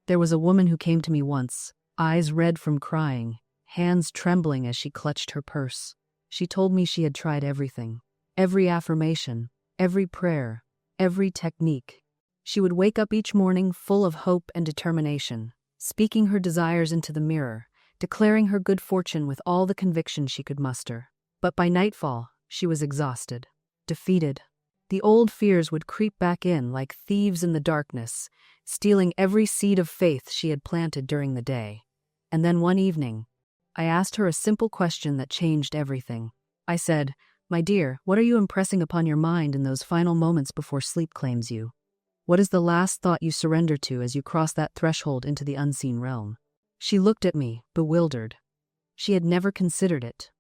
There was a woman who came to me once, eyes red from crying, hands trembling as she clutched her purse. She told me she had tried everything. Every affirmation, every prayer, every technique. She would wake up each morning full of hope and determination, speaking her desires into the mirror, declaring her good fortune with all the conviction she could muster. But by nightfall, she was exhausted, defeated. The old fears would creep back in like thieves in the darkness, stealing every seed of faith she had planted during the day. And then one evening, I asked her a simple question that changed everything. I said, "My dear, what are you impressing upon your mind in those final moments before sleep claims you? What is the last thought you surrender to as you cross that threshold into the unseen realm?" She looked at me, bewildered. She had never considered it.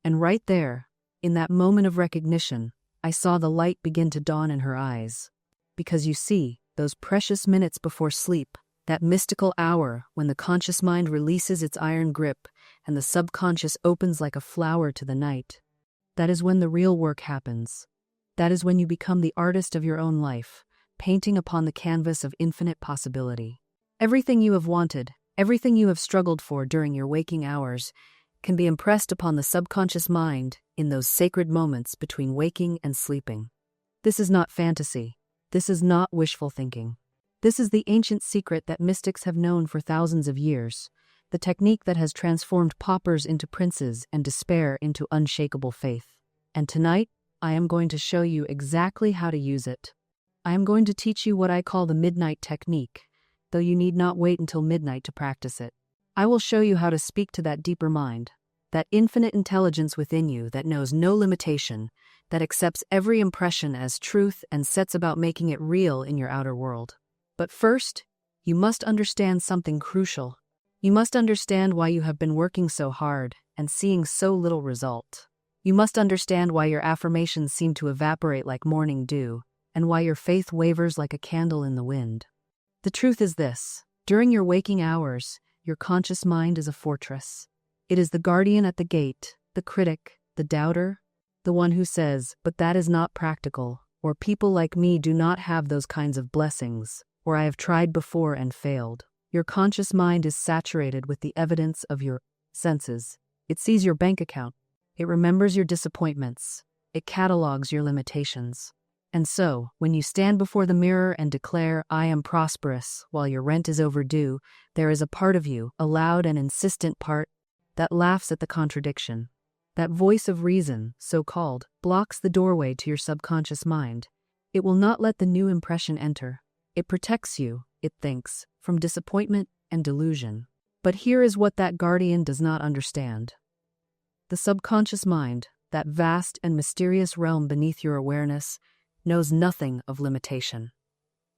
And right there, in that moment of recognition, I saw the light begin to dawn in her eyes. Because you see, those precious minutes before sleep, that mystical hour when the conscious mind releases its iron grip and the subconscious opens like a flower to the night, that is when the real work happens. That is when you become the artist of your own life, painting upon the canvas of infinite possibility. Everything you have wanted, everything you have struggled for during your waking hours, can be impressed upon the subconscious mind in those sacred moments between waking and sleeping. This is not fantasy. This is not wishful thinking. This is the ancient secret that mystics have known for thousands of years, the technique that has transformed paupers into princes and despair into unshakable faith. And tonight, I am going to show you exactly how to use it. I am going to teach you what I call the midnight technique, though you need not wait until midnight to practice it. I will show you how to speak to that deeper mind, that infinite intelligence within you that knows no limitation, that accepts every impression as truth and sets about making it real in your outer world. But first, you must understand something crucial. You must understand why you have been working so hard and seeing so little result. You must understand why your affirmations seem to evaporate like morning dew, and why your faith wavers like a candle in the wind. The truth is this: during your waking hours, your conscious mind is a fortress. It is the guardian at the gate, the critic, the doubter, the one who says, "But that is not practical," or "People like me do not have those kinds of blessings," or "I have tried before and failed." Your conscious mind is saturated with the evidence of your senses. It sees your bank account. It remembers your disappointments. It catalogs your limitations. And so, when you stand before the mirror and declare, "I am prosperous," while your rent is overdue, there is a part of you, a loud and insistent part, that laughs at the contradiction. That voice of reason, so-called, blocks the doorway to your subconscious mind. It will not let the new impression enter. It protects you, it thinks, from disappointment and delusion. But here is what that guardian does not understand. The subconscious mind, that vast and mysterious realm beneath your awareness, knows nothing of limitation.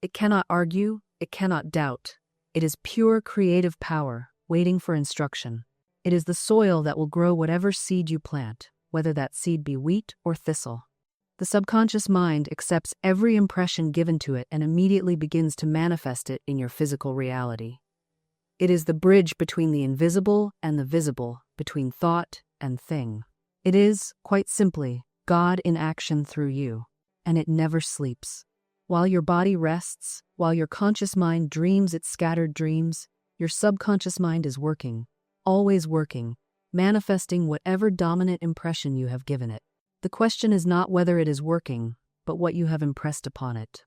It cannot argue, it cannot doubt. It is pure creative power, waiting for instruction. It is the soil that will grow whatever seed you plant, whether that seed be wheat or thistle. The subconscious mind accepts every impression given to it and immediately begins to manifest it in your physical reality. It is the bridge between the invisible and the visible, between thought and thing. It is, quite simply, God in action through you. And it never sleeps. While your body rests, while your conscious mind dreams its scattered dreams, your subconscious mind is working, always working, manifesting whatever dominant impression you have given it. The question is not whether it is working, but what you have impressed upon it.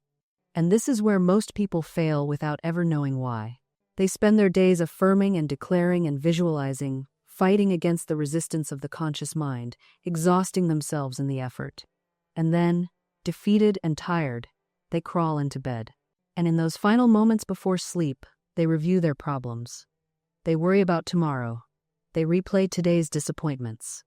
And this is where most people fail without ever knowing why. They spend their days affirming and declaring and visualizing, fighting against the resistance of the conscious mind, exhausting themselves in the effort. And then, defeated and tired, they crawl into bed. And in those final moments before sleep, they review their problems. They worry about tomorrow. They replay today's disappointments.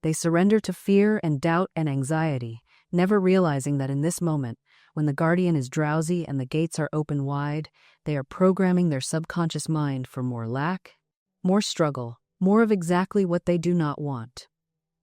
They surrender to fear and doubt and anxiety, never realizing that in this moment, when the guardian is drowsy and the gates are open wide, they are programming their subconscious mind for more lack, more struggle, more of exactly what they do not want.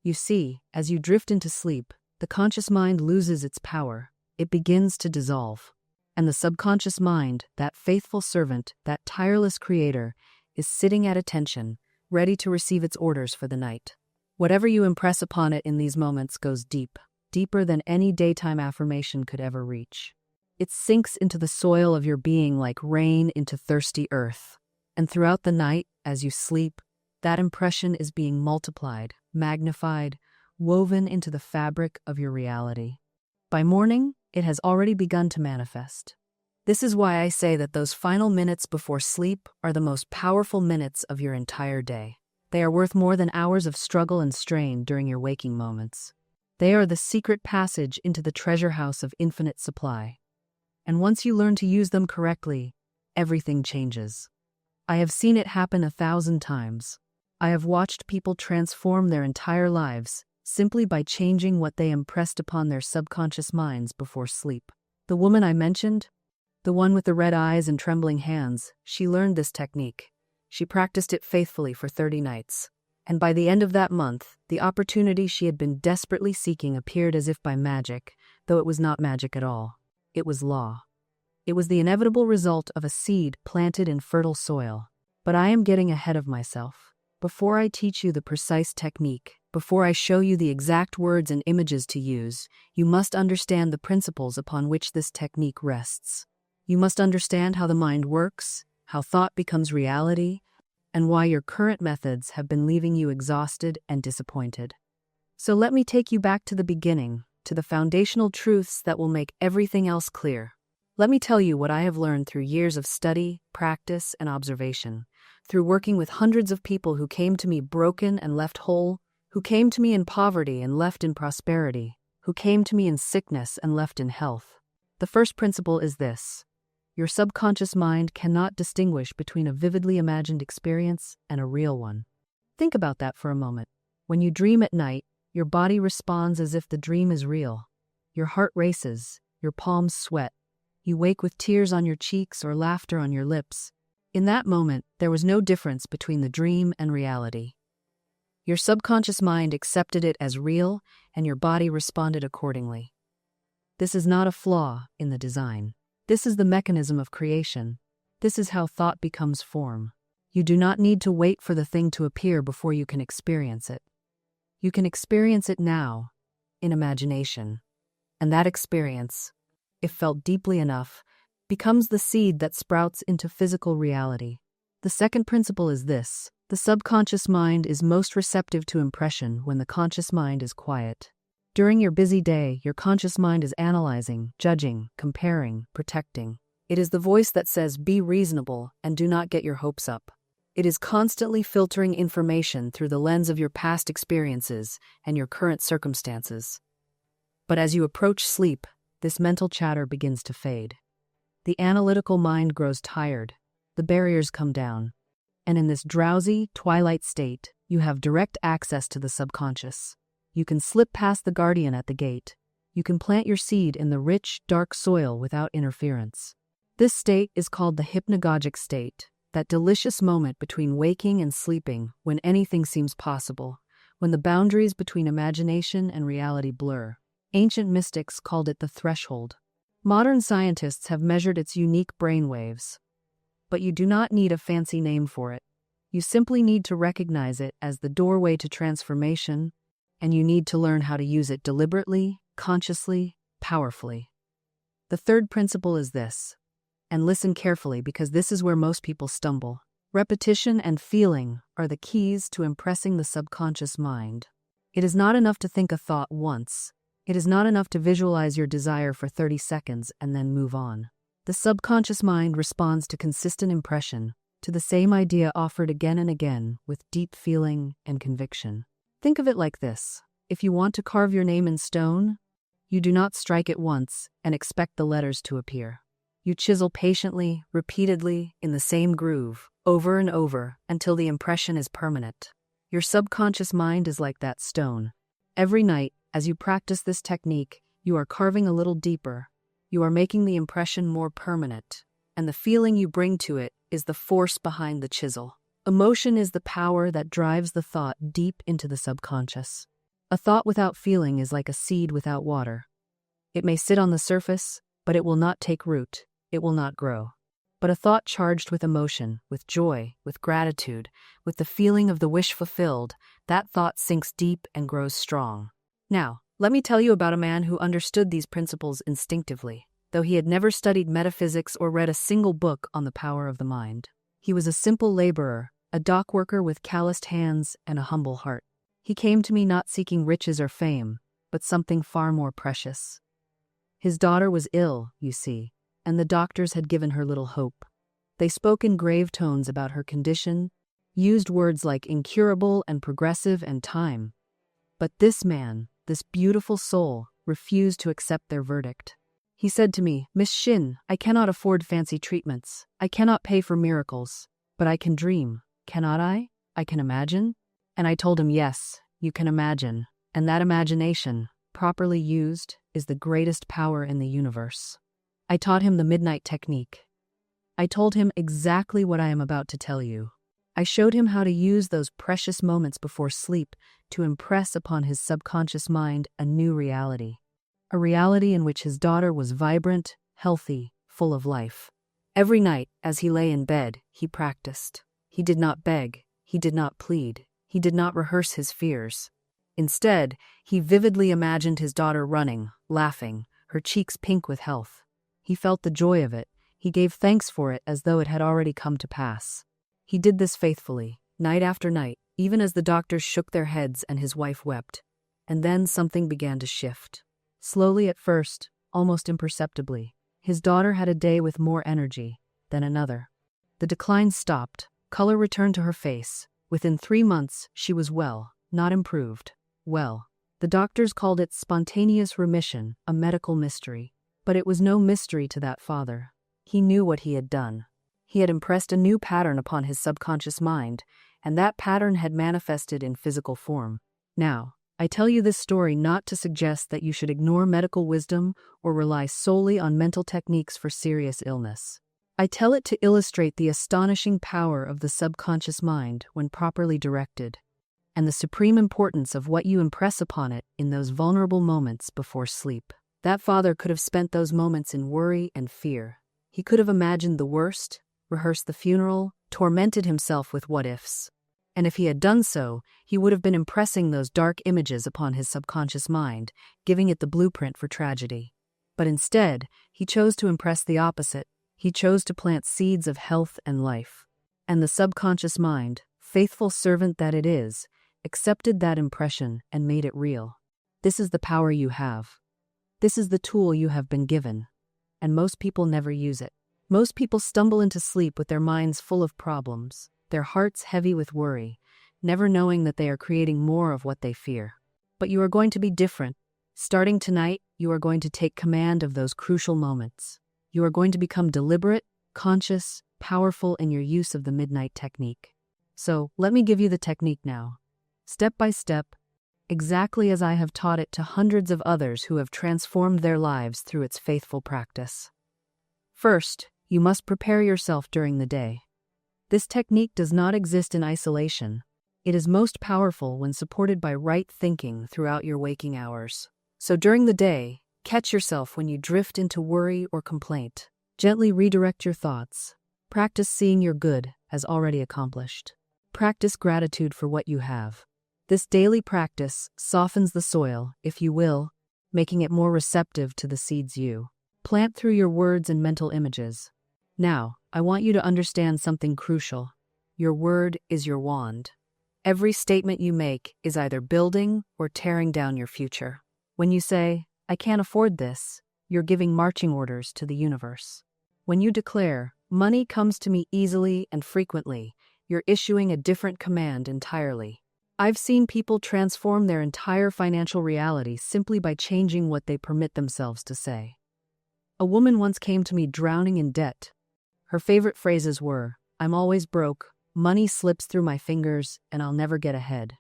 You see, as you drift into sleep, the conscious mind loses its power. It begins to dissolve. And the subconscious mind, that faithful servant, that tireless creator, is sitting at attention, ready to receive its orders for the night. Whatever you impress upon it in these moments goes deep, deeper than any daytime affirmation could ever reach. It sinks into the soil of your being like rain into thirsty earth. And throughout the night, as you sleep, that impression is being multiplied, magnified, woven into the fabric of your reality. By morning, it has already begun to manifest. This is why I say that those final minutes before sleep are the most powerful minutes of your entire day. They are worth more than hours of struggle and strain during your waking moments. They are the secret passage into the treasure house of infinite supply. And once you learn to use them correctly, everything changes. I have seen it happen 1,000 times. I have watched people transform their entire lives simply by changing what they impressed upon their subconscious minds before sleep. The woman I mentioned, the one with the red eyes and trembling hands, she learned this technique. She practiced it faithfully for 30 nights. And by the end of that month, the opportunity she had been desperately seeking appeared as if by magic, though it was not magic at all. It was law. It was the inevitable result of a seed planted in fertile soil. But I am getting ahead of myself. Before I teach you the precise technique, before I show you the exact words and images to use, you must understand the principles upon which this technique rests. You must understand how the mind works, how thought becomes reality, and why your current methods have been leaving you exhausted and disappointed. So let me take you back to the beginning, to the foundational truths that will make everything else clear. Let me tell you what I have learned through years of study, practice, and observation, through working with hundreds of people who came to me broken and left whole, who came to me in poverty and left in prosperity, who came to me in sickness and left in health. The first principle is this: your subconscious mind cannot distinguish between a vividly imagined experience and a real one. Think about that for a moment. When you dream at night, your body responds as if the dream is real. Your heart races, your palms sweat. You wake with tears on your cheeks or laughter on your lips. In that moment, there was no difference between the dream and reality. Your subconscious mind accepted it as real, and your body responded accordingly. This is not a flaw in the design. This is the mechanism of creation. This is how thought becomes form. You do not need to wait for the thing to appear before you can experience it. You can experience it now, in imagination. And that experience, if felt deeply enough, becomes the seed that sprouts into physical reality. The second principle is this: the subconscious mind is most receptive to impression when the conscious mind is quiet. During your busy day, your conscious mind is analyzing, judging, comparing, protecting. It is the voice that says, "Be reasonable and do not get your hopes up." It is constantly filtering information through the lens of your past experiences and your current circumstances. But as you approach sleep, this mental chatter begins to fade. The analytical mind grows tired. The barriers come down. And in this drowsy, twilight state, you have direct access to the subconscious. You can slip past the guardian at the gate. You can plant your seed in the rich, dark soil without interference. This state is called the hypnagogic state, that delicious moment between waking and sleeping when anything seems possible, when the boundaries between imagination and reality blur. Ancient mystics called it the threshold. Modern scientists have measured its unique brainwaves. But you do not need a fancy name for it. You simply need to recognize it as the doorway to transformation, and you need to learn how to use it deliberately, consciously, powerfully. The third principle is this, and listen carefully because this is where most people stumble. Repetition and feeling are the keys to impressing the subconscious mind. It is not enough to think a thought once. It is not enough to visualize your desire for 30 seconds and then move on. The subconscious mind responds to consistent impression, to the same idea offered again and again with deep feeling and conviction. Think of it like this: if you want to carve your name in stone, you do not strike it once and expect the letters to appear. You chisel patiently, repeatedly, in the same groove, over and over, until the impression is permanent. Your subconscious mind is like that stone. Every night, as you practice this technique, you are carving a little deeper. You are making the impression more permanent, and the feeling you bring to it is the force behind the chisel. Emotion is the power that drives the thought deep into the subconscious. A thought without feeling is like a seed without water. It may sit on the surface, but it will not take root. It will not grow. But a thought charged with emotion, with joy, with gratitude, with the feeling of the wish fulfilled, that thought sinks deep and grows strong. Now, let me tell you about a man who understood these principles instinctively. though he had never studied metaphysics or read a single book on the power of the mind. He was a simple laborer, a dock worker with calloused hands and a humble heart. He came to me not seeking riches or fame, but something far more precious. His daughter was ill, you see, and the doctors had given her little hope. They spoke in grave tones about her condition, used words like incurable and progressive and time. But this man, this beautiful soul, refused to accept their verdict. He said to me, "Miss Shin, I cannot afford fancy treatments. I cannot pay for miracles. But I can dream, cannot I? I can imagine?" And I told him, yes, you can imagine. And that imagination, properly used, is the greatest power in the universe. I taught him the midnight technique. I told him exactly what I am about to tell you. I showed him how to use those precious moments before sleep to impress upon his subconscious mind a new reality. A reality in which his daughter was vibrant, healthy, full of life. Every night, as he lay in bed, he practiced. He did not beg. He did not plead. He did not rehearse his fears. Instead, he vividly imagined his daughter running, laughing, her cheeks pink with health. He felt the joy of it. He gave thanks for it as though it had already come to pass. He did this faithfully, night after night, even as the doctors shook their heads and his wife wept. And then something began to shift. Slowly at first, almost imperceptibly, his daughter had a day with more energy, then another. The decline stopped, color returned to her face. Within 3 months, she was well, not improved. Well, the doctors called it spontaneous remission, a medical mystery. But it was no mystery to that father. He knew what he had done. He had impressed a new pattern upon his subconscious mind, and that pattern had manifested in physical form. Now, I tell you this story not to suggest that you should ignore medical wisdom or rely solely on mental techniques for serious illness. I tell it to illustrate the astonishing power of the subconscious mind when properly directed, and the supreme importance of what you impress upon it in those vulnerable moments before sleep. That father could have spent those moments in worry and fear. He could have imagined the worst, rehearsed the funeral, tormented himself with what-ifs. And if he had done so, he would have been impressing those dark images upon his subconscious mind, giving it the blueprint for tragedy. But instead, he chose to impress the opposite. He chose to plant seeds of health and life. And the subconscious mind, faithful servant that it is, accepted that impression and made it real. This is the power you have. This is the tool you have been given. And most people never use it. Most people stumble into sleep with their minds full of problems, their hearts heavy with worry, never knowing that they are creating more of what they fear. But you are going to be different. Starting tonight, you are going to take command of those crucial moments. You are going to become deliberate, conscious, powerful in your use of the midnight technique. So, let me give you the technique now. Step by step, exactly as I have taught it to hundreds of others who have transformed their lives through its faithful practice. First, you must prepare yourself during the day. This technique does not exist in isolation. It is most powerful when supported by right thinking throughout your waking hours. So during the day, catch yourself when you drift into worry or complaint. Gently redirect your thoughts. Practice seeing your good as already accomplished. Practice gratitude for what you have. This daily practice softens the soil, if you will, making it more receptive to the seeds you plant through your words and mental images. Now, I want you to understand something crucial. Your word is your wand. Every statement you make is either building or tearing down your future. When you say, "I can't afford this," you're giving marching orders to the universe. When you declare, "Money comes to me easily and frequently," you're issuing a different command entirely. I've seen people transform their entire financial reality simply by changing what they permit themselves to say. A woman once came to me drowning in debt. Her favorite phrases were, "I'm always broke, money slips through my fingers, and I'll never get ahead."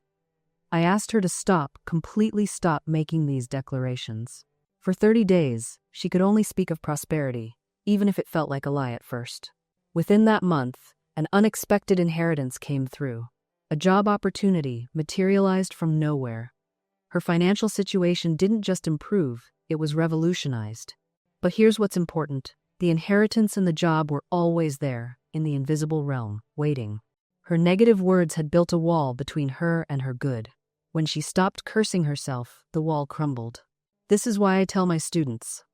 I asked her to completely stop making these declarations. For 30 days, she could only speak of prosperity, even if it felt like a lie at first. Within that month, an unexpected inheritance came through. A job opportunity materialized from nowhere. Her financial situation didn't just improve, it was revolutionized. But here's what's important. The inheritance and the job were always there, in the invisible realm, waiting. Her negative words had built a wall between her and her good. When she stopped cursing herself, the wall crumbled. This is why I tell my students,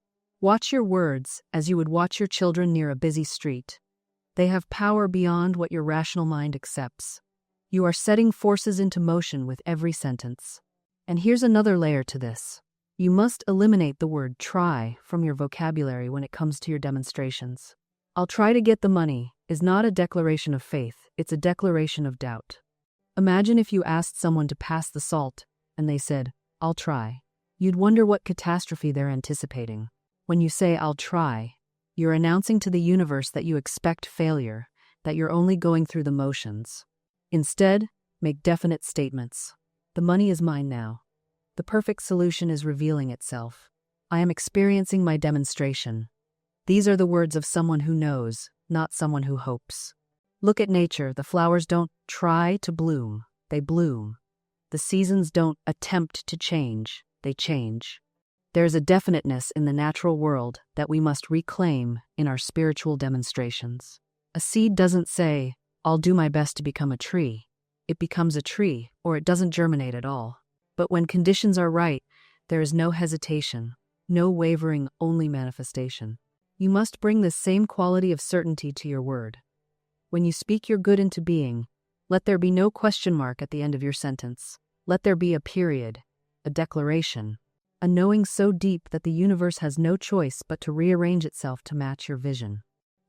Watch your words as you would watch your children near a busy street. They have power beyond what your rational mind accepts. You are setting forces into motion with every sentence. And here's another layer to this. You must eliminate the word try from your vocabulary when it comes to your demonstrations. I'll try to get the money is not a declaration of faith, it's a declaration of doubt. Imagine if you asked someone to pass the salt and they said, I'll try. You'd wonder what catastrophe they're anticipating. When you say, I'll try, you're announcing to the universe that you expect failure, that you're only going through the motions. Instead, make definite statements. The money is mine now. The perfect solution is revealing itself. I am experiencing my demonstration. These are the words of someone who knows, not someone who hopes. Look at nature. The flowers don't try to bloom, they bloom. The seasons don't attempt to change, they change. There is a definiteness in the natural world that we must reclaim in our spiritual demonstrations. A seed doesn't say, I'll do my best to become a tree. It becomes a tree, or it doesn't germinate at all. But when conditions are right, there is no hesitation, no wavering, only manifestation. You must bring this same quality of certainty to your word. When you speak your good into being, let there be no question mark at the end of your sentence. Let there be a period, a declaration, a knowing so deep that the universe has no choice but to rearrange itself to match your vision.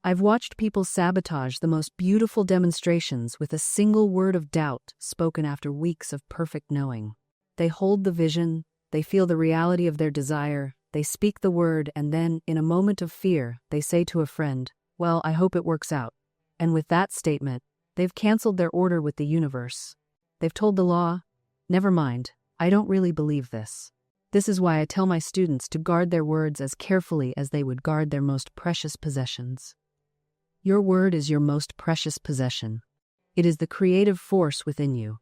I've watched people sabotage the most beautiful demonstrations with a single word of doubt spoken after weeks of perfect knowing. They hold the vision, they feel the reality of their desire, they speak the word, and then, in a moment of fear, they say to a friend, well, I hope it works out. And with that statement, they've canceled their order with the universe. They've told the law, never mind, I don't really believe this. This is why I tell my students to guard their words as carefully as they would guard their most precious possessions. Your word is your most precious possession. It is the creative force within you.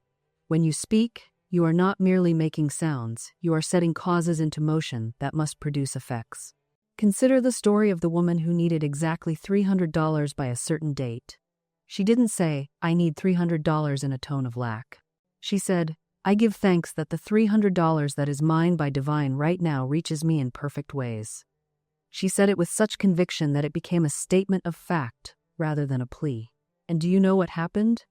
When you speak, you are not merely making sounds, you are setting causes into motion that must produce effects. Consider the story of the woman who needed exactly $300 by a certain date. She didn't say, I need $300 in a tone of lack. She said, I give thanks that the $300 that is mine by divine right now reaches me in perfect ways. She said it with such conviction that it became a statement of fact rather than a plea. And do you know what happened?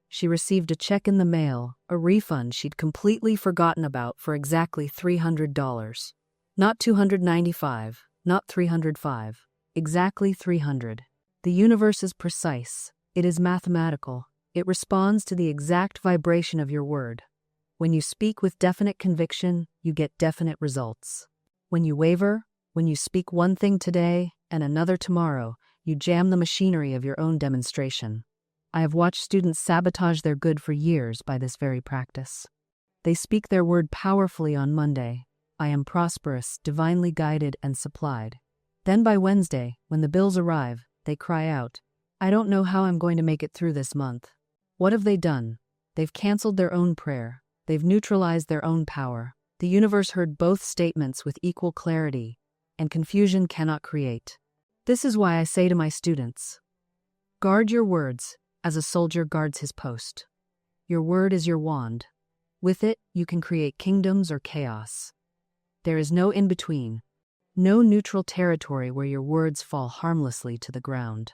She received a check in the mail, a refund she'd completely forgotten about for exactly $300. Not $295, not $305, exactly $300. The universe is precise. It is mathematical. It responds to the exact vibration of your word. When you speak with definite conviction, you get definite results. When you waver, when you speak one thing today and another tomorrow, you jam the machinery of your own demonstration. I have watched students sabotage their good for years by this very practice. They speak their word powerfully on Monday. I am prosperous, divinely guided, and supplied. Then by Wednesday, when the bills arrive, they cry out, I don't know how I'm going to make it through this month. What have they done? They've canceled their own prayer. They've neutralized their own power. The universe heard both statements with equal clarity, and confusion cannot create. This is why I say to my students, guard your words as a soldier guards his post. Your word is your wand. With it, you can create kingdoms or chaos. There is no in-between, no neutral territory where your words fall harmlessly to the ground.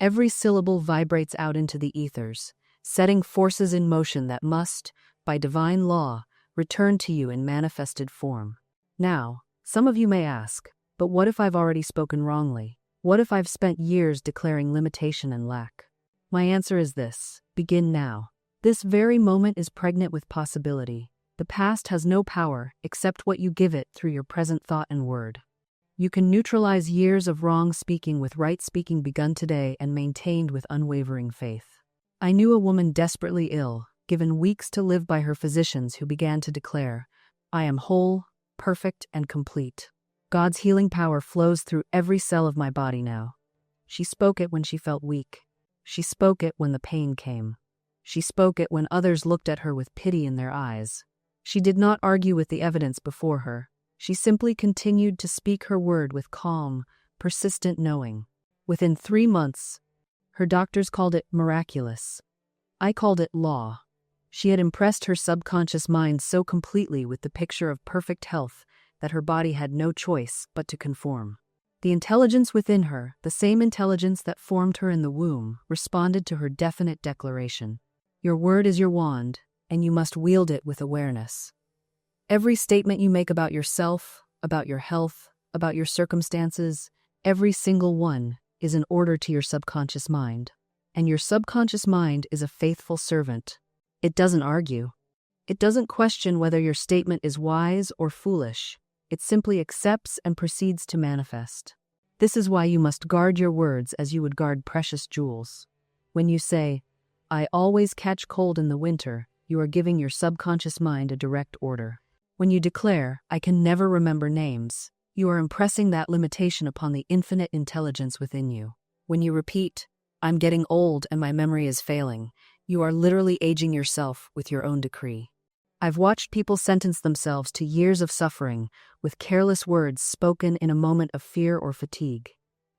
Every syllable vibrates out into the ethers, setting forces in motion that must, by divine law, return to you in manifested form. Now, some of you may ask, but what if I've already spoken wrongly? What if I've spent years declaring limitation and lack? My answer is this: begin now. This very moment is pregnant with possibility. The past has no power except what you give it through your present thought and word. You can neutralize years of wrong speaking with right speaking begun today and maintained with unwavering faith. I knew a woman desperately ill, given weeks to live by her physicians, who began to declare, I am whole, perfect, and complete. God's healing power flows through every cell of my body now. She spoke it when she felt weak. She spoke it when the pain came. She spoke it when others looked at her with pity in their eyes. She did not argue with the evidence before her. She simply continued to speak her word with calm, persistent knowing. Within 3 months, her doctors called it miraculous. I called it law. She had impressed her subconscious mind so completely with the picture of perfect health that her body had no choice but to conform. The intelligence within her, the same intelligence that formed her in the womb, responded to her definite declaration. Your word is your wand, and you must wield it with awareness. Every statement you make about yourself, about your health, about your circumstances, every single one is an order to your subconscious mind. And your subconscious mind is a faithful servant. It doesn't argue. It doesn't question whether your statement is wise or foolish. It simply accepts and proceeds to manifest. This is why you must guard your words as you would guard precious jewels. When you say, I always catch cold in the winter, you are giving your subconscious mind a direct order. When you declare, I can never remember names, you are impressing that limitation upon the infinite intelligence within you. When you repeat, I'm getting old and my memory is failing, you are literally aging yourself with your own decree. I've watched people sentence themselves to years of suffering with careless words spoken in a moment of fear or fatigue.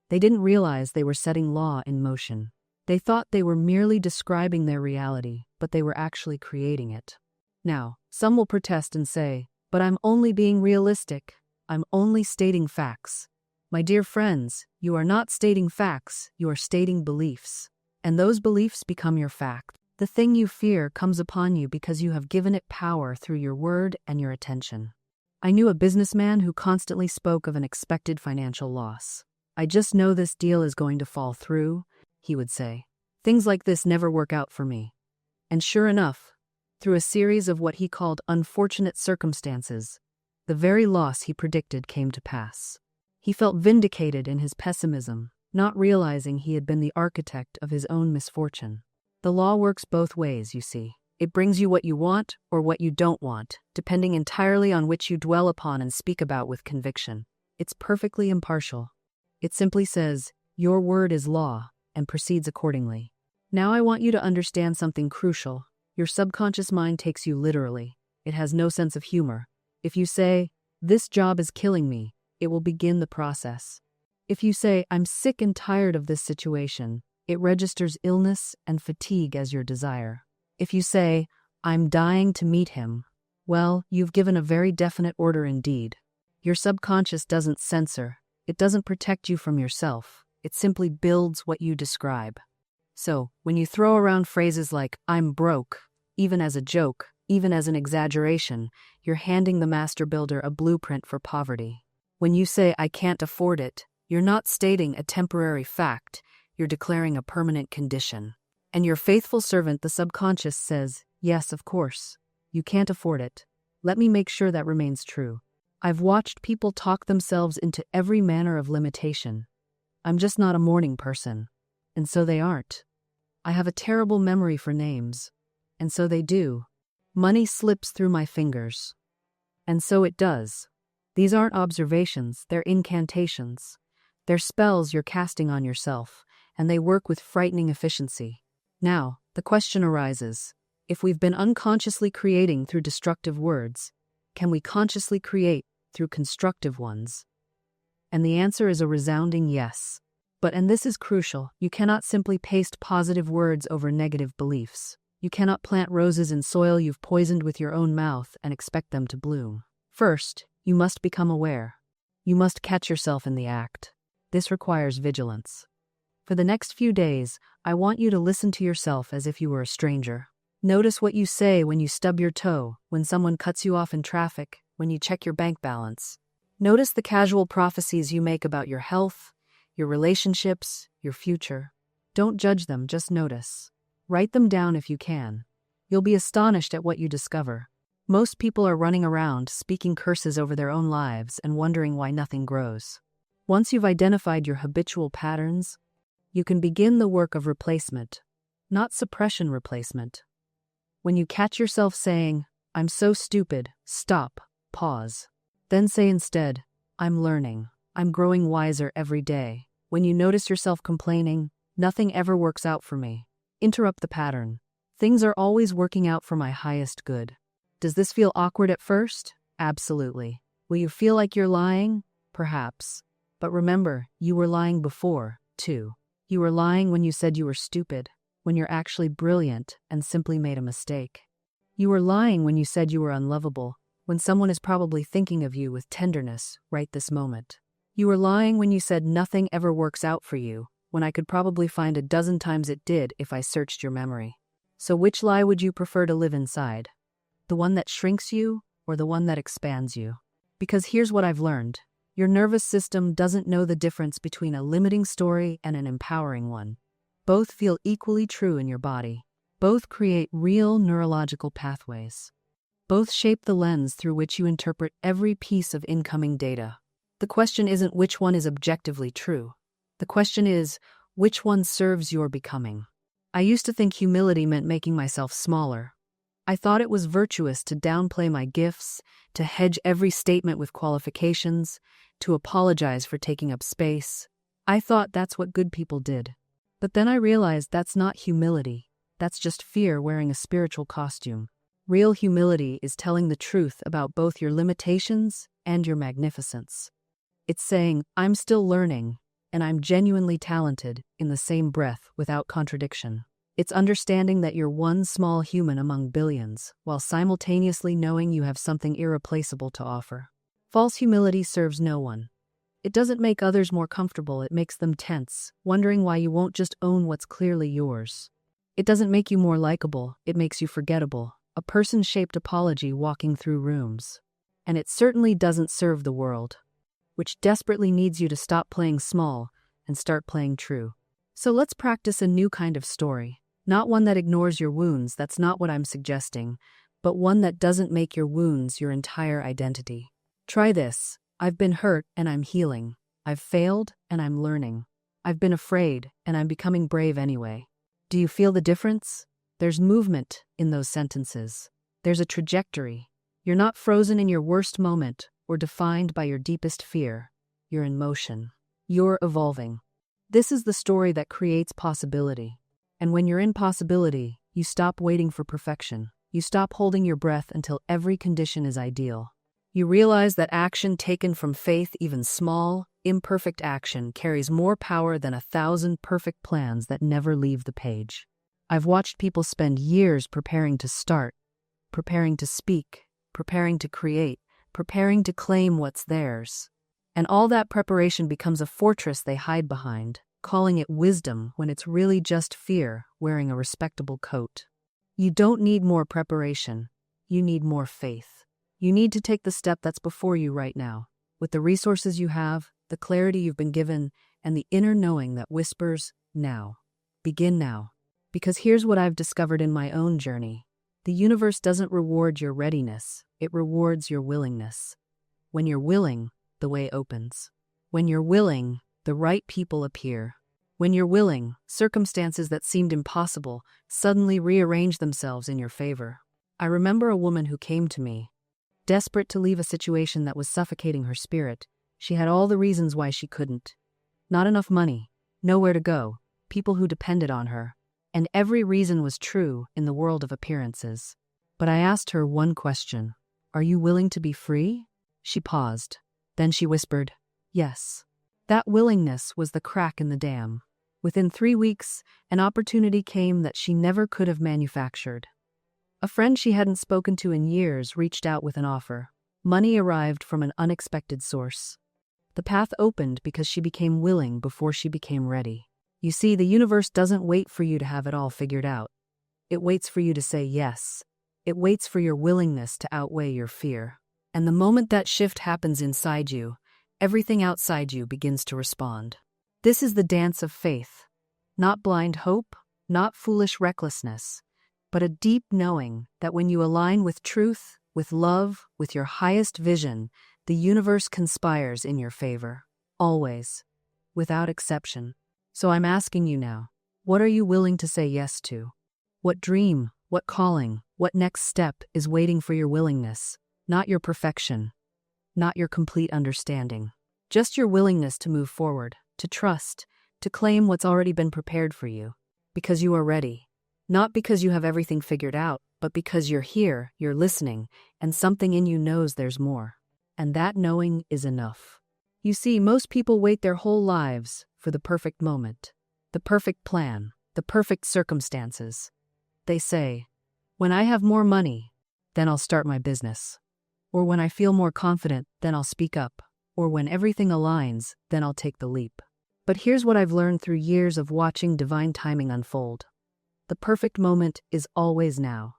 They didn't realize they were setting law in motion. They thought they were merely describing their reality, but they were actually creating it. Now, some will protest and say, but I'm only being realistic. I'm only stating facts. My dear friends, you are not stating facts, you are stating beliefs. And those beliefs become your fact. The thing you fear comes upon you because you have given it power through your word and your attention. I knew a businessman who constantly spoke of an expected financial loss. I just know this deal is going to fall through, he would say. Things like this never work out for me. And sure enough, through a series of what he called unfortunate circumstances, the very loss he predicted came to pass. He felt vindicated in his pessimism, not realizing he had been the architect of his own misfortune. The law works both ways, you see. It brings you what you want or what you don't want, depending entirely on which you dwell upon and speak about with conviction. It's perfectly impartial. It simply says, your word is law, and proceeds accordingly. Now I want you to understand something crucial. Your subconscious mind takes you literally. It has no sense of humor. If you say, this job is killing me, it will begin the process. If you say, I'm sick and tired of this situation, it registers illness and fatigue as your desire. If you say, I'm dying to meet him, well, you've given a very definite order indeed. Your subconscious doesn't censor. It doesn't protect you from yourself. It simply builds what you describe. So, when you throw around phrases like, I'm broke, even as a joke, even as an exaggeration, you're handing the master builder a blueprint for poverty. When you say, I can't afford it, you're not stating a temporary fact. You're declaring a permanent condition. And your faithful servant, the subconscious, says, yes, of course. You can't afford it. Let me make sure that remains true. I've watched people talk themselves into every manner of limitation. I'm just not a morning person. And so they aren't. I have a terrible memory for names. And so they do. Money slips through my fingers. And so it does. These aren't observations, they're incantations. They're spells you're casting on yourself. And they work with frightening efficiency. Now, the question arises, if we've been unconsciously creating through destructive words, can we consciously create through constructive ones? And the answer is a resounding yes. But, and this is crucial, you cannot simply paste positive words over negative beliefs. You cannot plant roses in soil you've poisoned with your own mouth and expect them to bloom. First, you must become aware. You must catch yourself in the act. This requires vigilance. For the next few days, I want you to listen to yourself as if you were a stranger. Notice what you say when you stub your toe, when someone cuts you off in traffic, when you check your bank balance. Notice the casual prophecies you make about your health, your relationships, your future. Don't judge them, just notice. Write them down if you can. You'll be astonished at what you discover. Most people are running around, speaking curses over their own lives and wondering why nothing grows. Once you've identified your habitual patterns, you can begin the work of replacement, not suppression replacement. When you catch yourself saying, I'm so stupid, stop, pause. Then say instead, I'm learning, I'm growing wiser every day. When you notice yourself complaining, nothing ever works out for me. Interrupt the pattern. Things are always working out for my highest good. Does this feel awkward at first? Absolutely. Will you feel like you're lying? Perhaps. But remember, you were lying before, too. You were lying when you said you were stupid, when you're actually brilliant and simply made a mistake. You were lying when you said you were unlovable, when someone is probably thinking of you with tenderness right this moment. You were lying when you said nothing ever works out for you, when I could probably find a dozen times it did if I searched your memory. So which lie would you prefer to live inside? The one that shrinks you or the one that expands you? Because here's what I've learned. Your nervous system doesn't know the difference between a limiting story and an empowering one. Both feel equally true in your body. Both create real neurological pathways. Both shape the lens through which you interpret every piece of incoming data. The question isn't which one is objectively true. The question is, which one serves your becoming? I used to think humility meant making myself smaller. I thought it was virtuous to downplay my gifts, to hedge every statement with qualifications, to apologize for taking up space. I thought that's what good people did. But then I realized that's not humility. That's just fear wearing a spiritual costume. Real humility is telling the truth about both your limitations and your magnificence. It's saying, I'm still learning, and I'm genuinely talented in the same breath without contradiction. It's understanding that you're one small human among billions, while simultaneously knowing you have something irreplaceable to offer. False humility serves no one. It doesn't make others more comfortable, it makes them tense, wondering why you won't just own what's clearly yours. It doesn't make you more likable, it makes you forgettable, a person-shaped apology walking through rooms. And it certainly doesn't serve the world, which desperately needs you to stop playing small and start playing true. So let's practice a new kind of story. Not one that ignores your wounds, that's not what I'm suggesting, but one that doesn't make your wounds your entire identity. Try this. I've been hurt and I'm healing. I've failed and I'm learning. I've been afraid and I'm becoming brave anyway. Do you feel the difference? There's movement in those sentences. There's a trajectory. You're not frozen in your worst moment or defined by your deepest fear. You're in motion. You're evolving. This is the story that creates possibility. And when you're in possibility, you stop waiting for perfection. You stop holding your breath until every condition is ideal. You realize that action taken from faith, even small, imperfect action, carries more power than 1,000 perfect plans that never leave the page. I've watched people spend years preparing to start, preparing to speak, preparing to create, preparing to claim what's theirs. And all that preparation becomes a fortress they hide behind, calling it wisdom when it's really just fear wearing a respectable coat. You don't need more preparation. You need more faith. You need to take the step that's before you right now, with the resources you have, the clarity you've been given, and the inner knowing that whispers, now. Begin now. Because here's what I've discovered in my own journey. The universe doesn't reward your readiness, it rewards your willingness. When you're willing, the way opens. When you're willing, the right people appear. When you're willing, circumstances that seemed impossible suddenly rearrange themselves in your favor. I remember a woman who came to me, desperate to leave a situation that was suffocating her spirit. She had all the reasons why she couldn't. Not enough money, nowhere to go, people who depended on her. And every reason was true in the world of appearances. But I asked her one question. Are you willing to be free? She paused. Then she whispered, yes. That willingness was the crack in the dam. Within 3 weeks, an opportunity came that she never could have manufactured. A friend she hadn't spoken to in years reached out with an offer. Money arrived from an unexpected source. The path opened because she became willing before she became ready. You see, the universe doesn't wait for you to have it all figured out. It waits for you to say yes. It waits for your willingness to outweigh your fear. And the moment that shift happens inside you, everything outside you begins to respond. This is the dance of faith. Not blind hope, not foolish recklessness, but a deep knowing that when you align with truth, with love, with your highest vision, the universe conspires in your favor. Always. Without exception. So I'm asking you now, what are you willing to say yes to? What dream, what calling, what next step is waiting for your willingness? Not your perfection, not your complete understanding. Just your willingness to move forward, to trust, to claim what's already been prepared for you. Because you are ready. Not because you have everything figured out, but because you're here, you're listening, and something in you knows there's more. And that knowing is enough. You see, most people wait their whole lives for the perfect moment, the perfect plan, the perfect circumstances. They say, when I have more money, then I'll start my business. Or when I feel more confident, then I'll speak up. Or when everything aligns, then I'll take the leap. But here's what I've learned through years of watching divine timing unfold. The perfect moment is always now.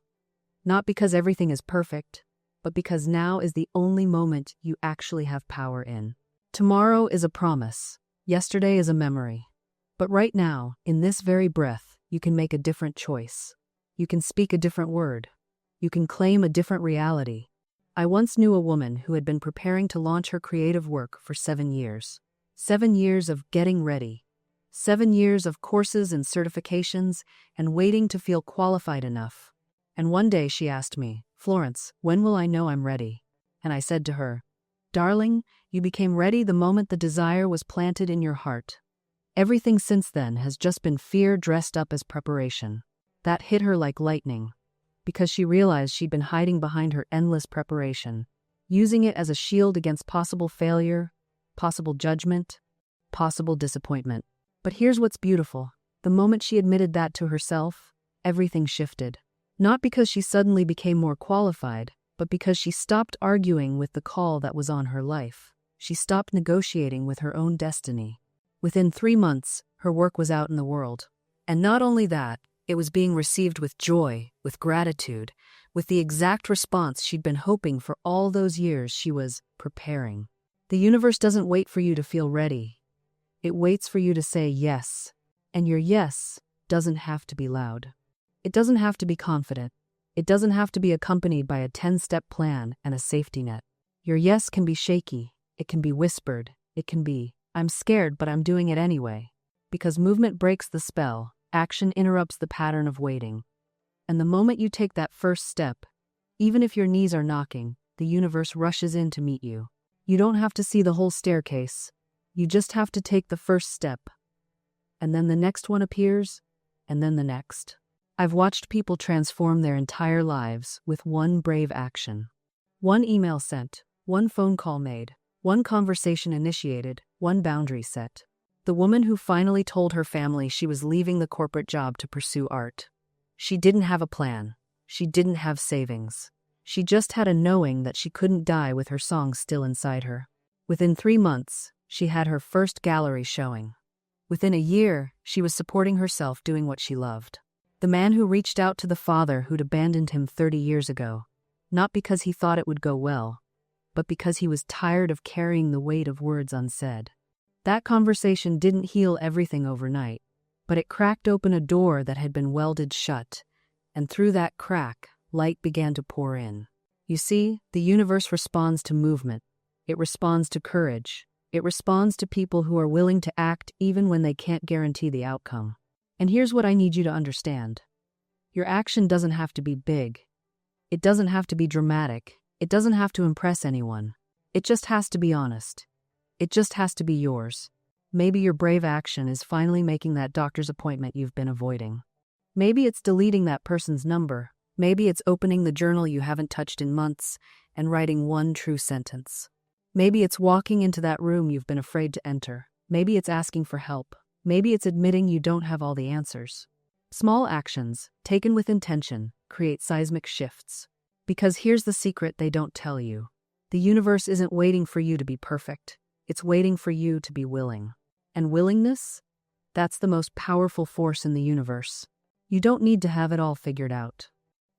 Not because everything is perfect, but because now is the only moment you actually have power in. Tomorrow is a promise. Yesterday is a memory. But right now, in this very breath, you can make a different choice. You can speak a different word. You can claim a different reality. I once knew a woman who had been preparing to launch her creative work for 7 years. 7 years of getting ready. 7 years of courses and certifications and waiting to feel qualified enough. And one day she asked me, "Florence, when will I know I'm ready?" And I said to her, "Darling, you became ready the moment the desire was planted in your heart. Everything since then has just been fear dressed up as preparation." That hit her like lightning, because she realized she'd been hiding behind her endless preparation, using it as a shield against possible failure, possible judgment, possible disappointment. But here's what's beautiful. The moment she admitted that to herself, everything shifted. Not because she suddenly became more qualified, but because she stopped arguing with the call that was on her life. She stopped negotiating with her own destiny. Within 3 months, her work was out in the world. And not only that, it was being received with joy, with gratitude, with the exact response she'd been hoping for all those years she was preparing. The universe doesn't wait for you to feel ready. It waits for you to say yes. And your yes doesn't have to be loud. It doesn't have to be confident. It doesn't have to be accompanied by a 10-step plan and a safety net. Your yes can be shaky. It can be whispered. It can be, "I'm scared, but I'm doing it anyway." Because movement breaks the spell. Action interrupts the pattern of waiting. And the moment you take that first step, even if your knees are knocking, the universe rushes in to meet you. You don't have to see the whole staircase. You just have to take the first step. And then the next one appears, and then the next. I've watched people transform their entire lives with one brave action. One email sent, one phone call made, one conversation initiated, one boundary set. The woman who finally told her family she was leaving the corporate job to pursue art. She didn't have a plan. She didn't have savings. She just had a knowing that she couldn't die with her song still inside her. Within 3 months, she had her first gallery showing. Within a year, she was supporting herself doing what she loved. The man who reached out to the father who'd abandoned him 30 years ago, not because he thought it would go well, but because he was tired of carrying the weight of words unsaid. That conversation didn't heal everything overnight, but it cracked open a door that had been welded shut, and through that crack, light began to pour in. You see, the universe responds to movement. It responds to courage. It responds to people who are willing to act even when they can't guarantee the outcome. And here's what I need you to understand. Your action doesn't have to be big. It doesn't have to be dramatic. It doesn't have to impress anyone. It just has to be honest. It just has to be yours. Maybe your brave action is finally making that doctor's appointment you've been avoiding. Maybe it's deleting that person's number. Maybe it's opening the journal you haven't touched in months and writing one true sentence. Maybe it's walking into that room you've been afraid to enter. Maybe it's asking for help. Maybe it's admitting you don't have all the answers. Small actions, taken with intention, create seismic shifts. Because here's the secret they don't tell you. The universe isn't waiting for you to be perfect. It's waiting for you to be willing. And willingness? That's the most powerful force in the universe. You don't need to have it all figured out.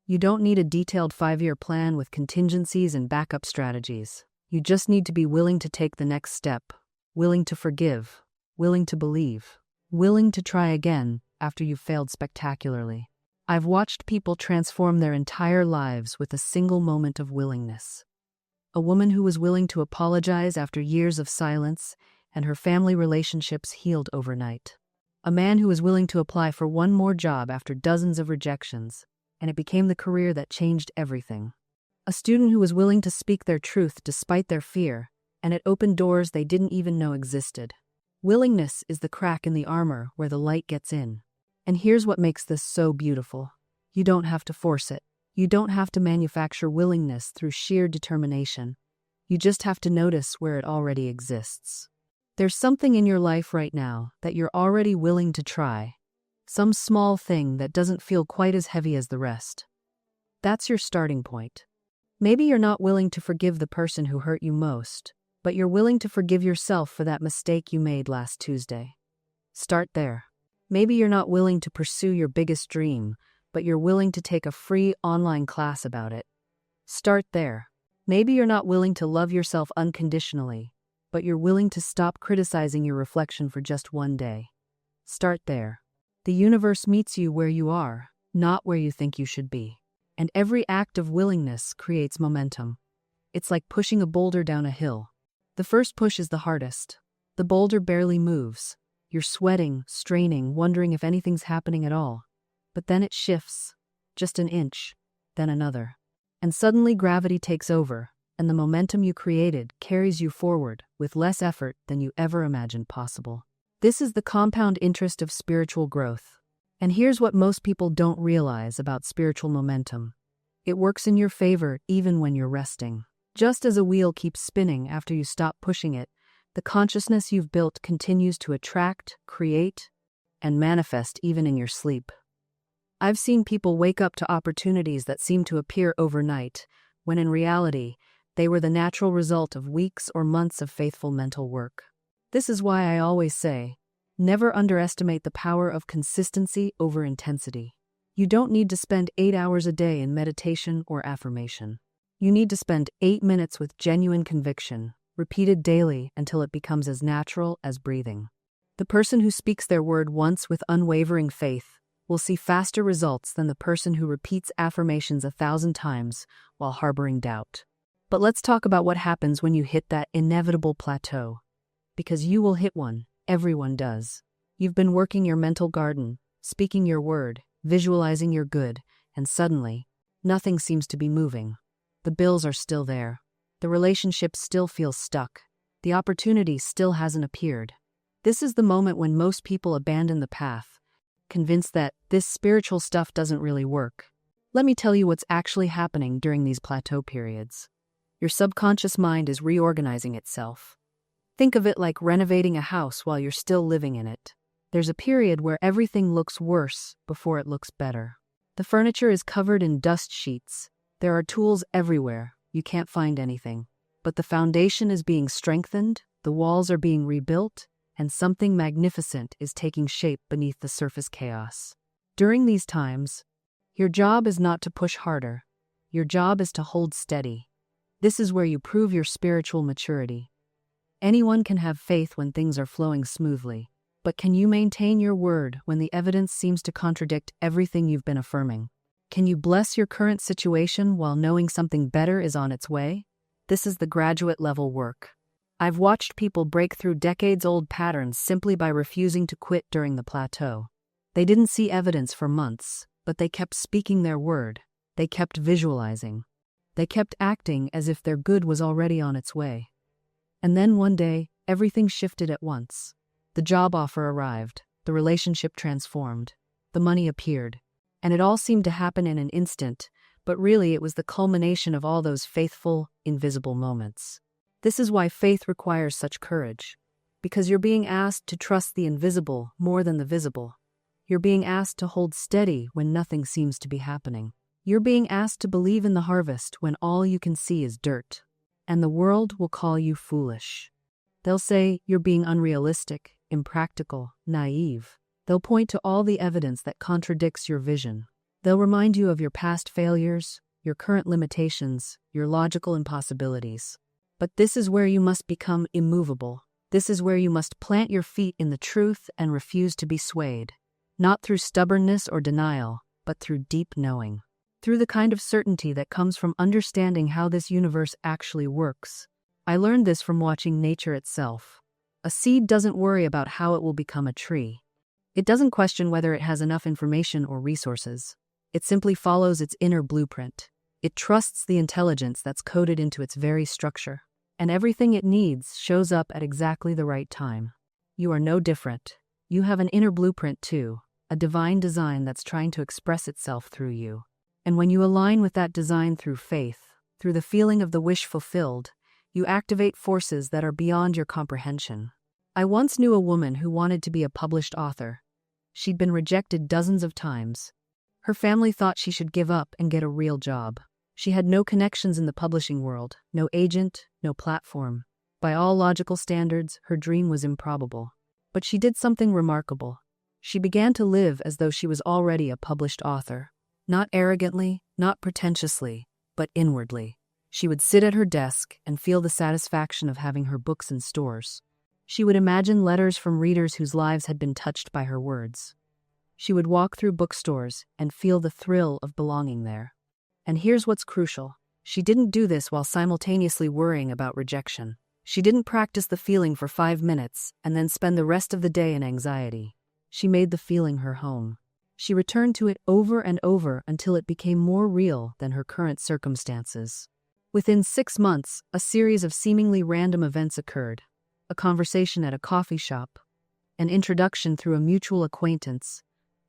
You don't need a detailed 5-year plan with contingencies and backup strategies. You just need to be willing to take the next step, willing to forgive, willing to believe, willing to try again after you've failed spectacularly. I've watched people transform their entire lives with a single moment of willingness. A woman who was willing to apologize after years of silence and her family relationships healed overnight. A man who was willing to apply for one more job after dozens of rejections, and it became the career that changed everything. A student who was willing to speak their truth despite their fear, and it opened doors they didn't even know existed. Willingness is the crack in the armor where the light gets in. And here's what makes this so beautiful. You don't have to force it. You don't have to manufacture willingness through sheer determination. You just have to notice where it already exists. There's something in your life right now that you're already willing to try. Some small thing that doesn't feel quite as heavy as the rest. That's your starting point. Maybe you're not willing to forgive the person who hurt you most, but you're willing to forgive yourself for that mistake you made last Tuesday. Start there. Maybe you're not willing to pursue your biggest dream, but you're willing to take a free online class about it. Start there. Maybe you're not willing to love yourself unconditionally, but you're willing to stop criticizing your reflection for just one day. Start there. The universe meets you where you are, not where you think you should be. And every act of willingness creates momentum. It's like pushing a boulder down a hill. The first push is the hardest. The boulder barely moves. You're sweating, straining, wondering if anything's happening at all. But then it shifts, just an inch, then another. And suddenly gravity takes over, and the momentum you created carries you forward with less effort than you ever imagined possible. This is the compound interest of spiritual growth. And here's what most people don't realize about spiritual momentum. It works in your favor even when you're resting. Just as a wheel keeps spinning after you stop pushing it, the consciousness you've built continues to attract, create, and manifest even in your sleep. I've seen people wake up to opportunities that seem to appear overnight, when in reality, they were the natural result of weeks or months of faithful mental work. This is why I always say, never underestimate the power of consistency over intensity. You don't need to spend 8 hours a day in meditation or affirmation. You need to spend 8 minutes with genuine conviction, repeated daily until it becomes as natural as breathing. The person who speaks their word once with unwavering faith will see faster results than the person who repeats affirmations 1,000 times while harboring doubt. But let's talk about what happens when you hit that inevitable plateau. Because you will hit one. Everyone does. You've been working your mental garden, speaking your word, visualizing your good, and suddenly, nothing seems to be moving. The bills are still there. The relationship still feels stuck. The opportunity still hasn't appeared. This is the moment when most people abandon the path, convinced that this spiritual stuff doesn't really work. Let me tell you what's actually happening during these plateau periods. Your subconscious mind is reorganizing itself. Think of it like renovating a house while you're still living in it. There's a period where everything looks worse before it looks better. The furniture is covered in dust sheets. There are tools everywhere. You can't find anything. But the foundation is being strengthened, the walls are being rebuilt, and something magnificent is taking shape beneath the surface chaos. During these times, your job is not to push harder. Your job is to hold steady. This is where you prove your spiritual maturity. Anyone can have faith when things are flowing smoothly, but can you maintain your word when the evidence seems to contradict everything you've been affirming? Can you bless your current situation while knowing something better is on its way? This is the graduate level work. I've watched people break through decades-old patterns simply by refusing to quit during the plateau. They didn't see evidence for months, but they kept speaking their word. They kept visualizing. They kept acting as if their good was already on its way. And then one day, everything shifted at once. The job offer arrived, the relationship transformed, the money appeared, and it all seemed to happen in an instant, but really it was the culmination of all those faithful, invisible moments. This is why faith requires such courage, because you're being asked to trust the invisible more than the visible. You're being asked to hold steady when nothing seems to be happening. You're being asked to believe in the harvest when all you can see is dirt. And the world will call you foolish. They'll say you're being unrealistic, impractical, naive. They'll point to all the evidence that contradicts your vision. They'll remind you of your past failures, your current limitations, your logical impossibilities. But this is where you must become immovable. This is where you must plant your feet in the truth and refuse to be swayed. Not through stubbornness or denial, but through deep knowing. Through the kind of certainty that comes from understanding how this universe actually works. I learned this from watching nature itself. A seed doesn't worry about how it will become a tree. It doesn't question whether it has enough information or resources. It simply follows its inner blueprint. It trusts the intelligence that's coded into its very structure. And everything it needs shows up at exactly the right time. You are no different. You have an inner blueprint too, a divine design that's trying to express itself through you. And when you align with that design through faith, through the feeling of the wish fulfilled, you activate forces that are beyond your comprehension. I once knew a woman who wanted to be a published author. She'd been rejected dozens of times. Her family thought she should give up and get a real job. She had no connections in the publishing world, no agent, no platform. By all logical standards, her dream was improbable. But she did something remarkable. She began to live as though she was already a published author. Not arrogantly, not pretentiously, but inwardly. She would sit at her desk and feel the satisfaction of having her books in stores. She would imagine letters from readers whose lives had been touched by her words. She would walk through bookstores and feel the thrill of belonging there. And here's what's crucial. She didn't do this while simultaneously worrying about rejection. She didn't practice the feeling for 5 minutes and then spend the rest of the day in anxiety. She made the feeling her home. She returned to it over and over until it became more real than her current circumstances. Within 6 months, a series of seemingly random events occurred. A conversation at a coffee shop, an introduction through a mutual acquaintance,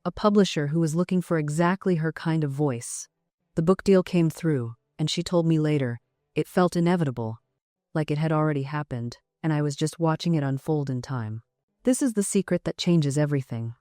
a publisher who was looking for exactly her kind of voice. The book deal came through, and she told me later, it felt inevitable, like it had already happened, and I was just watching it unfold in time. This is the secret that changes everything.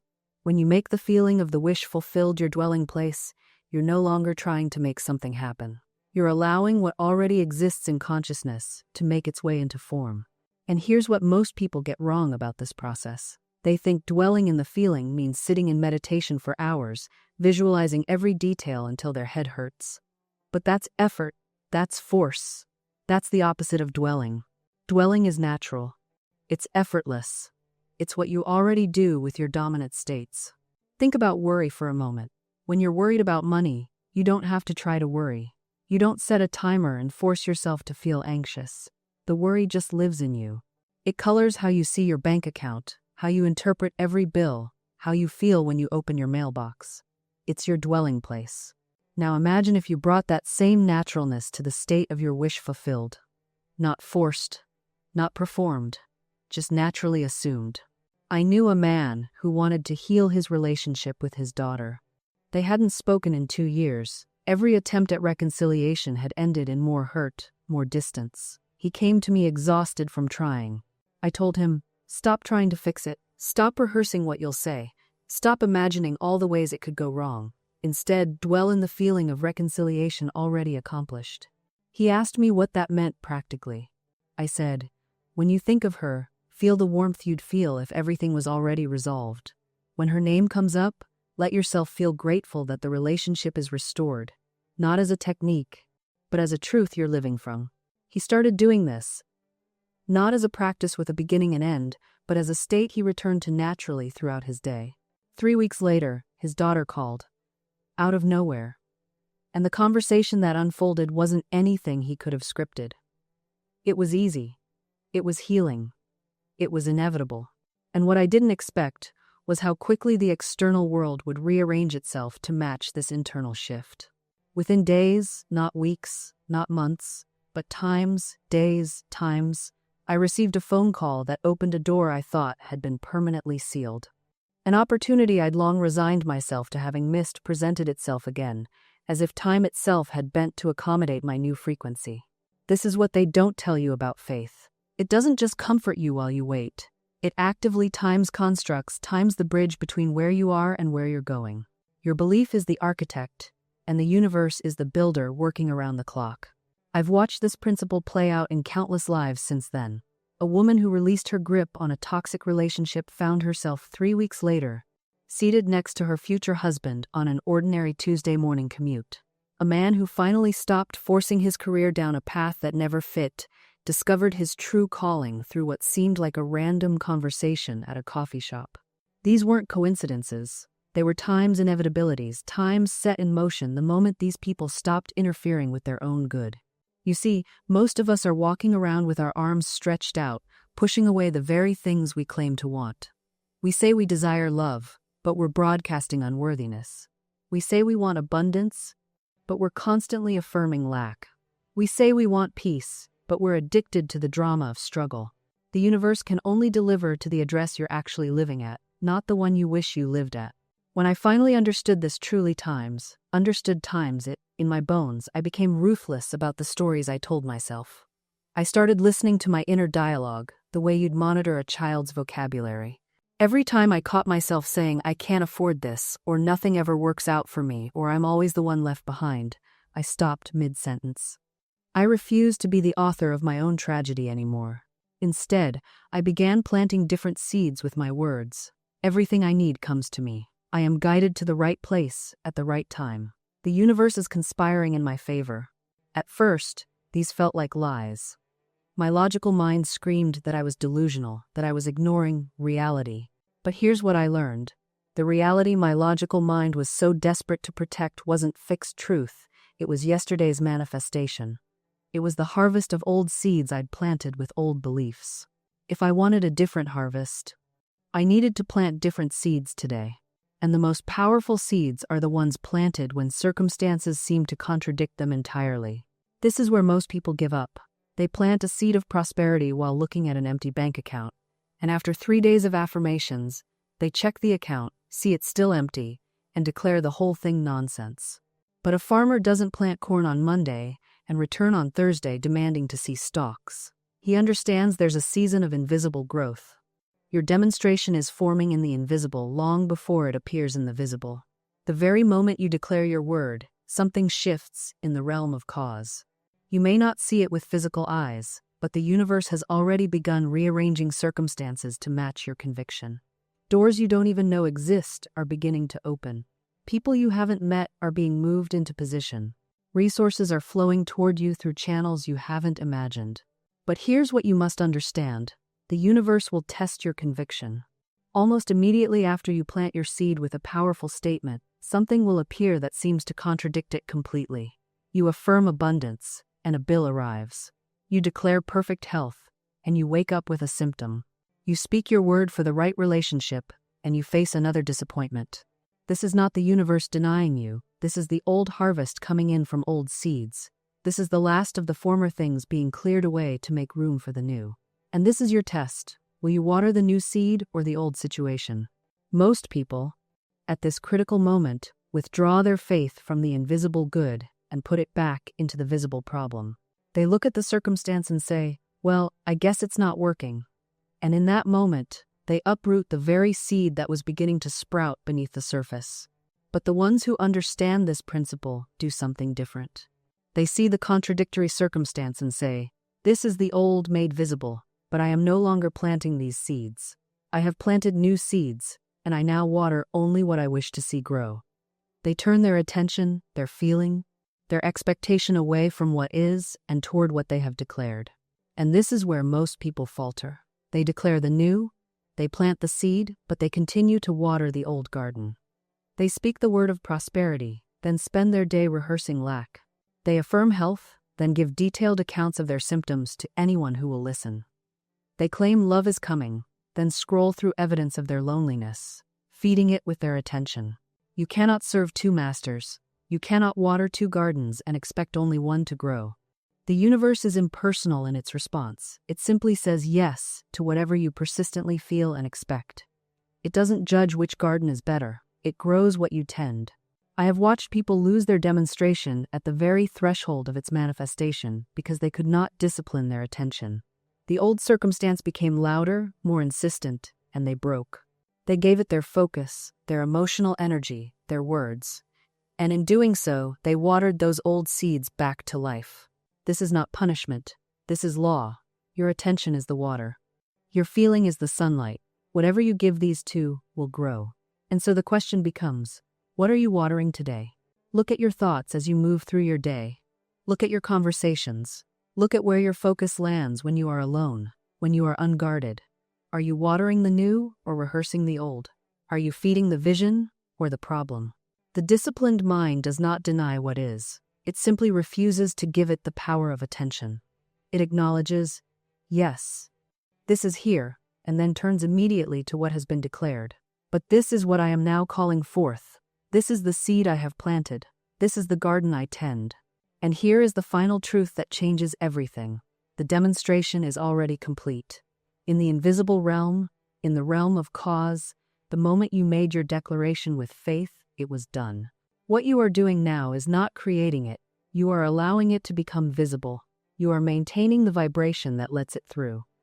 When you make the feeling of the wish fulfilled your dwelling place, you're no longer trying to make something happen. You're allowing what already exists in consciousness to make its way into form. And here's what most people get wrong about this process. They think dwelling in the feeling means sitting in meditation for hours, visualizing every detail until their head hurts. But that's effort, that's force. That's the opposite of dwelling. Dwelling is natural. It's effortless. It's what you already do with your dominant states. Think about worry for a moment. When you're worried about money, you don't have to try to worry. You don't set a timer and force yourself to feel anxious. The worry just lives in you. It colors how you see your bank account, how you interpret every bill, how you feel when you open your mailbox. It's your dwelling place. Now imagine if you brought that same naturalness to the state of your wish fulfilled. Not forced, not performed, just naturally assumed. I knew a man who wanted to heal his relationship with his daughter. They hadn't spoken in 2 years. Every attempt at reconciliation had ended in more hurt, more distance. He came to me exhausted from trying. I told him, stop trying to fix it. Stop rehearsing what you'll say. Stop imagining all the ways it could go wrong. Instead, dwell in the feeling of reconciliation already accomplished. He asked me what that meant practically. I said, when you think of her, feel the warmth you'd feel if everything was already resolved. When her name comes up, let yourself feel grateful that the relationship is restored, not as a technique, but as a truth you're living from. He started doing this, not as a practice with a beginning and end, but as a state he returned to naturally throughout his day. 3 weeks later, his daughter called. Out of nowhere. And the conversation that unfolded wasn't anything he could have scripted. It was easy. It was healing. It was inevitable. And what I didn't expect was how quickly the external world would rearrange itself to match this internal shift. Within days, not weeks, not months, but times, days, times, I received a phone call that opened a door I thought had been permanently sealed. An opportunity I'd long resigned myself to having missed presented itself again, as if time itself had bent to accommodate my new frequency. This is what they don't tell you about faith. It doesn't just comfort you while you wait. It actively times the bridge between where you are and where you're going. Your belief is the architect, and the universe is the builder working around the clock. I've watched this principle play out in countless lives since then. A woman who released her grip on a toxic relationship found herself 3 weeks later, seated next to her future husband on an ordinary Tuesday morning commute. A man who finally stopped forcing his career down a path that never fit, discovered his true calling through what seemed like a random conversation at a coffee shop. These weren't coincidences. They were time's inevitabilities, times set in motion the moment these people stopped interfering with their own good. You see, most of us are walking around with our arms stretched out, pushing away the very things we claim to want. We say we desire love, but we're broadcasting unworthiness. We say we want abundance, but we're constantly affirming lack. We say we want peace, but we're addicted to the drama of struggle. The universe can only deliver to the address you're actually living at, not the one you wish you lived at. When I finally understood this understood times it, in my bones, I became ruthless about the stories I told myself. I started listening to my inner dialogue, the way you'd monitor a child's vocabulary. Every time I caught myself saying, I can't afford this, or nothing ever works out for me, or I'm always the one left behind, I stopped mid-sentence. I refused to be the author of my own tragedy anymore. Instead, I began planting different seeds with my words. Everything I need comes to me. I am guided to the right place at the right time. The universe is conspiring in my favor. At first, these felt like lies. My logical mind screamed that I was delusional, that I was ignoring reality. But here's what I learned. The reality my logical mind was so desperate to protect wasn't fixed truth, it was yesterday's manifestation. It was the harvest of old seeds I'd planted with old beliefs. If I wanted a different harvest, I needed to plant different seeds today. And the most powerful seeds are the ones planted when circumstances seem to contradict them entirely. This is where most people give up. They plant a seed of prosperity while looking at an empty bank account. And after 3 days of affirmations, they check the account, see it's still empty, and declare the whole thing nonsense. But a farmer doesn't plant corn on Monday and return on Thursday demanding to see stalks. He understands there's a season of invisible growth. Your demonstration is forming in the invisible long before it appears in the visible. The very moment you declare your word, something shifts in the realm of cause. You may not see it with physical eyes, but the universe has already begun rearranging circumstances to match your conviction. Doors you don't even know exist are beginning to open. People you haven't met are being moved into position. Resources are flowing toward you through channels you haven't imagined. But here's what you must understand. The universe will test your conviction. Almost immediately after you plant your seed with a powerful statement, something will appear that seems to contradict it completely. You affirm abundance, and a bill arrives. You declare perfect health, and you wake up with a symptom. You speak your word for the right relationship, and you face another disappointment. This is not the universe denying you. This is the old harvest coming in from old seeds. This is the last of the former things being cleared away to make room for the new. And this is your test. Will you water the new seed or the old situation? Most people, at this critical moment, withdraw their faith from the invisible good and put it back into the visible problem. They look at the circumstance and say, well, I guess it's not working. And in that moment, they uproot the very seed that was beginning to sprout beneath the surface. But the ones who understand this principle do something different. They see the contradictory circumstance and say, this is the old made visible, but I am no longer planting these seeds. I have planted new seeds, and I now water only what I wish to see grow. They turn their attention, their feeling, their expectation away from what is and toward what they have declared. And this is where most people falter. They declare the new, they plant the seed, but they continue to water the old garden. They speak the word of prosperity, then spend their day rehearsing lack. They affirm health, then give detailed accounts of their symptoms to anyone who will listen. They claim love is coming, then scroll through evidence of their loneliness, feeding it with their attention. You cannot serve two masters. You cannot water two gardens and expect only one to grow. The universe is impersonal in its response. It simply says yes to whatever you persistently feel and expect. It doesn't judge which garden is better. It grows what you tend. I have watched people lose their demonstration at the very threshold of its manifestation because they could not discipline their attention. The old circumstance became louder, more insistent, and they broke. They gave it their focus, their emotional energy, their words. And in doing so, they watered those old seeds back to life. This is not punishment. This is law. Your attention is the water. Your feeling is the sunlight. Whatever you give these to will grow. And so the question becomes, what are you watering today? Look at your thoughts as you move through your day. Look at your conversations. Look at where your focus lands when you are alone, when you are unguarded. Are you watering the new or rehearsing the old? Are you feeding the vision or the problem? The disciplined mind does not deny what is. It simply refuses to give it the power of attention. It acknowledges, yes, this is here, and then turns immediately to what has been declared. But this is what I am now calling forth. This is the seed I have planted. This is the garden I tend. And here is the final truth that changes everything. The demonstration is already complete. In the invisible realm, in the realm of cause, the moment you made your declaration with faith, it was done. What you are doing now is not creating it. You are allowing it to become visible. You are maintaining the vibration that lets it through.